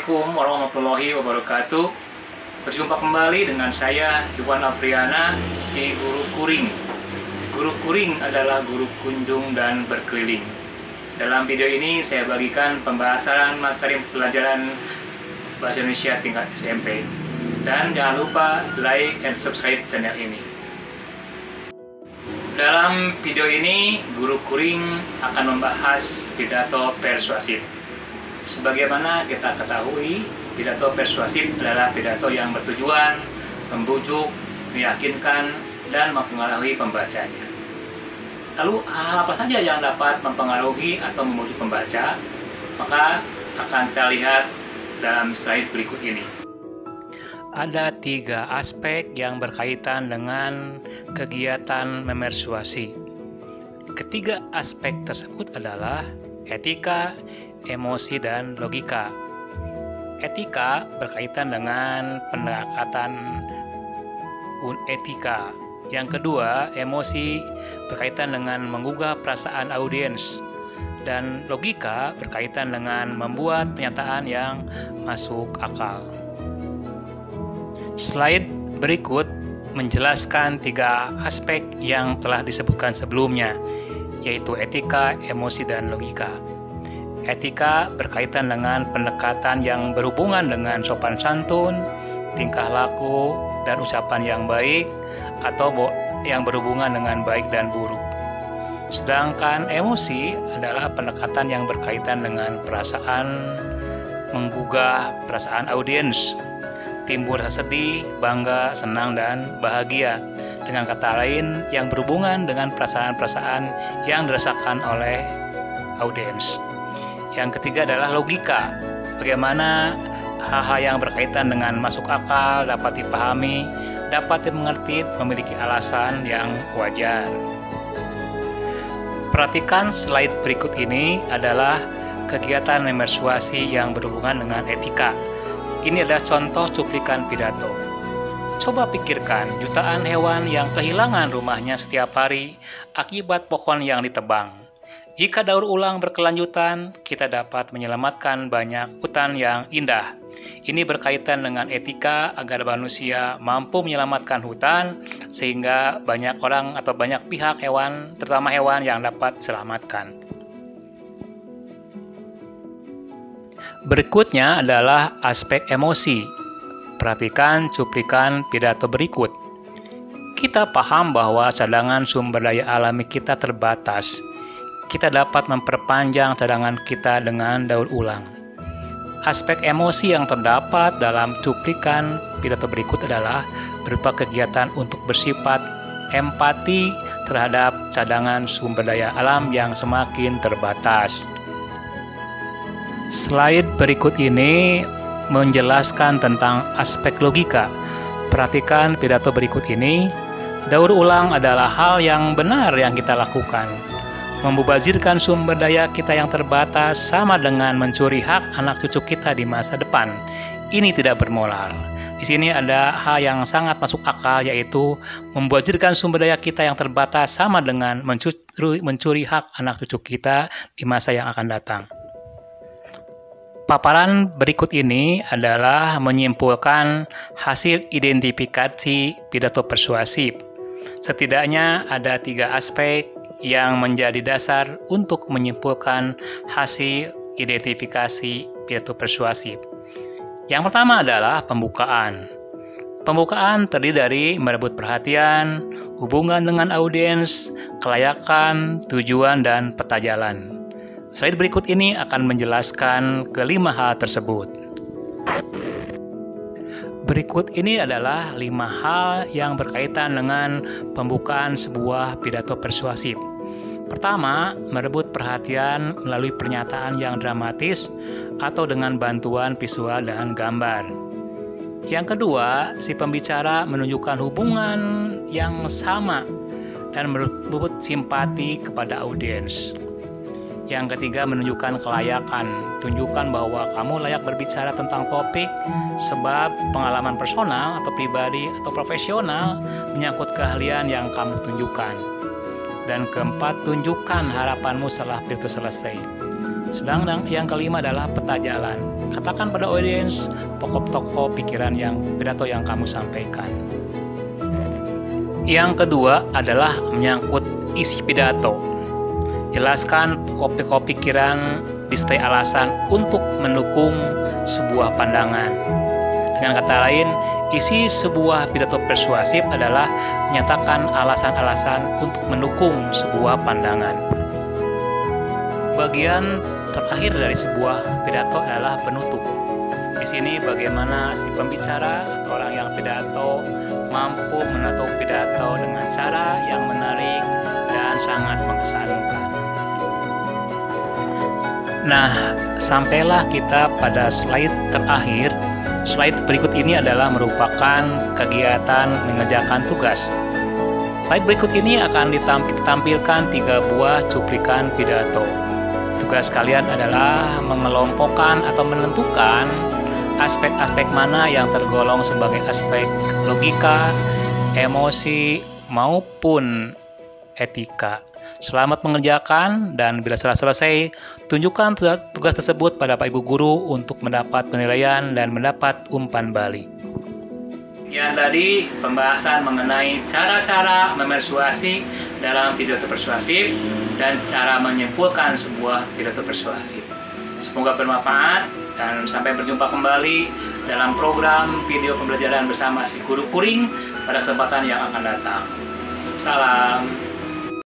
Assalamualaikum warahmatullahi wabarakatuh. Berjumpa kembali dengan saya Iwan Apriana, si Guru Kuring. Guru Kuring adalah guru kunjung dan berkeliling. Dalam video ini saya bagikan pembahasan materi pelajaran Bahasa Indonesia tingkat SMP. Dan jangan lupa like and subscribe channel ini. Dalam video ini, Guru Kuring akan membahas pidato persuasif. Sebagaimana kita ketahui, pidato persuasif adalah pidato yang bertujuan membujuk, meyakinkan, dan mempengaruhi pembacanya. Lalu hal apa saja yang dapat mempengaruhi atau membujuk pembaca? Maka akan kita lihat dalam slide berikut ini. Ada 3 aspek yang berkaitan dengan kegiatan memersuasi. Ketiga aspek tersebut adalah etika, emosi, dan logika. Etika berkaitan dengan pendekatan etika. Yang kedua, emosi berkaitan dengan menggugah perasaan audiens. Dan logika berkaitan dengan membuat pernyataan yang masuk akal. Slide berikut menjelaskan 3 aspek yang telah disebutkan sebelumnya, yaitu etika, emosi, dan logika. Etika berkaitan dengan pendekatan yang berhubungan dengan sopan santun, tingkah laku, dan ucapan yang baik, atau yang berhubungan dengan baik dan buruk. Sedangkan emosi adalah pendekatan yang berkaitan dengan perasaan, menggugah perasaan audiens, timbul rasa sedih, bangga, senang, dan bahagia. Dengan kata lain, yang berhubungan dengan perasaan-perasaan yang dirasakan oleh audiens. Yang ketiga adalah logika. Bagaimana hal-hal yang berkaitan dengan masuk akal dapat dipahami, dapat dimengerti, memiliki alasan yang wajar. Perhatikan slide berikut ini adalah kegiatan memersuasi yang berhubungan dengan etika. Ini adalah contoh cuplikan pidato. Coba pikirkan jutaan hewan yang kehilangan rumahnya setiap hari akibat pohon yang ditebang. Jika daur ulang berkelanjutan, kita dapat menyelamatkan banyak hutan yang indah. Ini berkaitan dengan etika agar manusia mampu menyelamatkan hutan sehingga banyak orang atau banyak pihak hewan, terutama hewan yang dapat diselamatkan. Berikutnya adalah aspek emosi. Perhatikan cuplikan pidato berikut. Kita paham bahwa cadangan sumber daya alami kita terbatas. Kita dapat memperpanjang cadangan kita dengan daur ulang. Aspek emosi yang terdapat dalam cuplikan pidato berikut adalah berupa kegiatan untuk bersifat empati terhadap cadangan sumber daya alam yang semakin terbatas. Slide berikut ini menjelaskan tentang aspek logika. Perhatikan pidato berikut ini. Daur ulang adalah hal yang benar yang kita lakukan. Membazirkan sumber daya kita yang terbatas sama dengan mencuri hak anak cucu kita di masa depan. Ini tidak bermoral. Di sini ada hal yang sangat masuk akal, yaitu membazirkan sumber daya kita yang terbatas sama dengan mencuri hak anak cucu kita di masa yang akan datang. Paparan berikut ini adalah menyimpulkan hasil identifikasi pidato persuasif. Setidaknya ada 3 aspek yang menjadi dasar untuk menyimpulkan hasil identifikasi pidato persuasif. Yang pertama adalah pembukaan. Pembukaan terdiri dari merebut perhatian, hubungan dengan audiens, kelayakan, tujuan, dan peta jalan. Slide berikut ini akan menjelaskan ke-5 hal tersebut. Berikut ini adalah 5 hal yang berkaitan dengan pembukaan sebuah pidato persuasif. Pertama, merebut perhatian melalui pernyataan yang dramatis atau dengan bantuan visual dan gambar. Yang kedua, si pembicara menunjukkan hubungan yang sama dan merebut simpati kepada audiens. Yang ketiga, menunjukkan kelayakan. Tunjukkan bahwa kamu layak berbicara tentang topik sebab pengalaman personal atau pribadi atau profesional menyangkut keahlian yang kamu tunjukkan. Dan keempat, tunjukkan harapanmu setelah pidato selesai. Sedangkan yang kelima adalah peta jalan. Katakan pada audiens pokok-pokok pikiran pidato yang kamu sampaikan. Yang kedua adalah menyangkut isi pidato. Jelaskan pokok-pokok pikiran disertai alasan untuk mendukung sebuah pandangan. Dengan kata lain, isi sebuah pidato persuasif adalah menyatakan alasan-alasan untuk mendukung sebuah pandangan. Bagian terakhir dari sebuah pidato adalah penutup. Di sini bagaimana si pembicara atau orang yang pidato mampu menutup pidato dengan cara yang menarik dan sangat mengesankan. Nah, sampailah kita pada slide terakhir. Slide berikut ini adalah merupakan kegiatan mengerjakan tugas. Slide berikut ini akan ditampilkan 3 buah cuplikan pidato. Tugas kalian adalah mengelompokkan atau menentukan aspek-aspek mana yang tergolong sebagai aspek logika, emosi, maupun etika. Selamat mengerjakan, dan bila sudah selesai, tunjukkan tugas tersebut pada Pak Ibu Guru untuk mendapat penilaian dan mendapat umpan balik. Sekian tadi pembahasan mengenai cara-cara memersuasi dalam pidato persuasif dan cara menyimpulkan sebuah pidato persuasif. Semoga bermanfaat dan sampai berjumpa kembali dalam program video pembelajaran bersama si Guru Kuring pada kesempatan yang akan datang. Salam.